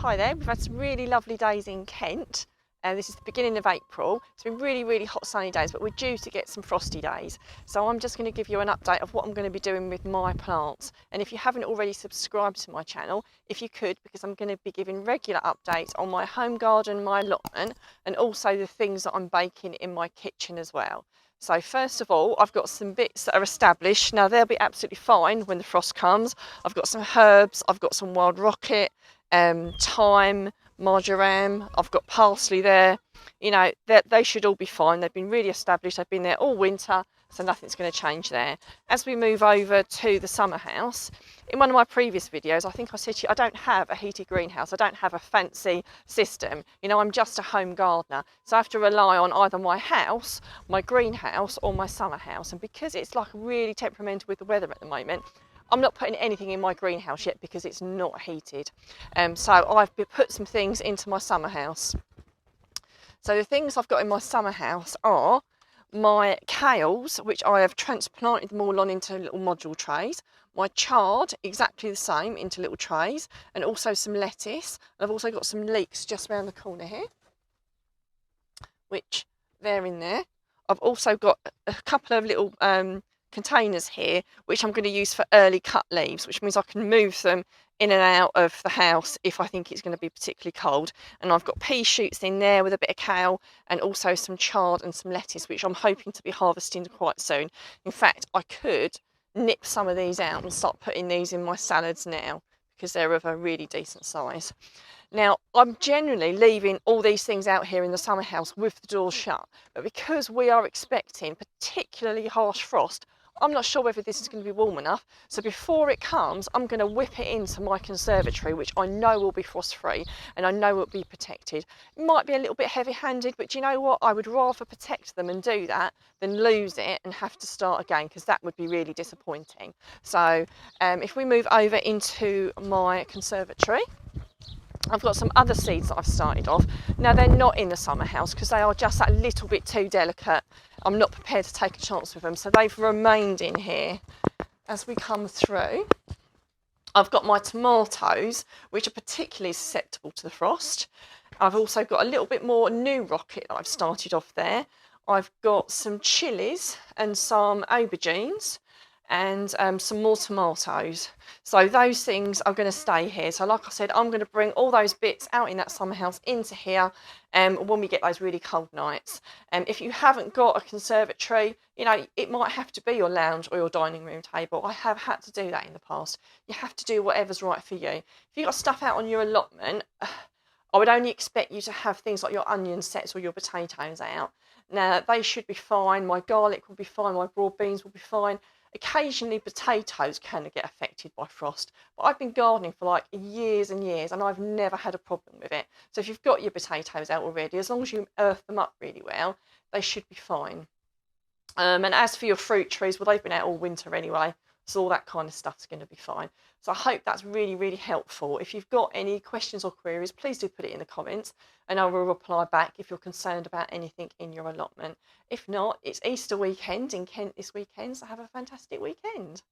hi there. We've had some really lovely days in Kent. This is the beginning of April. It's been really, really hot sunny days, but we're due to get some frosty days. So I'm just going to give you an update of what I'm going to be doing with my plants. And if you haven't already subscribed to my channel, if you could, because I'm going to be giving regular updates on my home garden, my allotment, and also the things that I'm baking in my kitchen as well. So first of all, I've got some bits that are established. Now they'll be absolutely fine when the frost comes. I've got some herbs, I've got some wild rocket, thyme, marjoram, I've got parsley there. You know, they should all be fine. They've been really established. They've been there all winter, so nothing's going to change there. As we move over to the summer house, in one of my previous videos, I think I said to you, I don't have a heated greenhouse. I don't have a fancy system. You know, I'm just a home gardener. So I have to rely on either my house, my greenhouse, or my summer house. And because it's like really temperamental with the weather at the moment, I'm not putting anything in my greenhouse yet because it's not heated. So I've put some things into my summer house. So the things I've got in my summer house are my kales, which I have transplanted them all on into little module trays. My chard, exactly the same, into little trays, and also some lettuce. I've also got some leeks just around the corner here, which they're in there. I've also got a couple of little containers here, which I'm going to use for early cut leaves, which means I can move them in and out of the house if I think it's going to be particularly cold. And I've got pea shoots in there with a bit of kale and also some chard and some lettuce, which I'm hoping to be harvesting quite soon. In fact, I could nip some of these out and start putting these in my salads now because they're of a really decent size. Now, I'm generally leaving all these things out here in the summer house with the doors shut, but because we are expecting particularly harsh frost, I'm not sure whether this is going to be warm enough. So before it comes, I'm going to whip it into my conservatory, which I know will be frost-free and I know will be protected. It might be a little bit heavy-handed, but do you know what? I would rather protect them and do that than lose it and have to start again, because that would be really disappointing. So if we move over into my conservatory, I've got some other seeds that I've started off. Now they're not in the summer house because they are just that little bit too delicate. I'm not prepared to take a chance with them, so they've remained in here. As we come through, I've got my tomatoes, which are particularly susceptible to the frost. I've also got a little bit more new rocket that I've started off there. I've got some chillies and some aubergines and some more tomatoes. So those things are going to stay here. So like I said, I'm going to bring all those bits out in that summer house into here when we get those really cold nights. If you haven't got a conservatory, you know, it might have to be your lounge or your dining room table. I have had to do that in the past. You have to do whatever's right for you. If you've got stuff out on your allotment, I would only expect you to have things like your onion sets or your potatoes out. Now, they should be fine. My garlic will be fine. My broad beans will be fine. Occasionally potatoes can get affected by frost, but I've been gardening for like years and years and I've never had a problem with it. So if you've got your potatoes out already, as long as you earth them up really well, they should be fine. And as for your fruit trees, well, they've been out all winter anyway, so all that kind of stuff's going to be fine. So I hope that's really, really helpful. If you've got any questions or queries, please do put it in the comments and I will reply back if you're concerned about anything in your allotment. If not, it's Easter weekend in Kent this weekend, so have a fantastic weekend.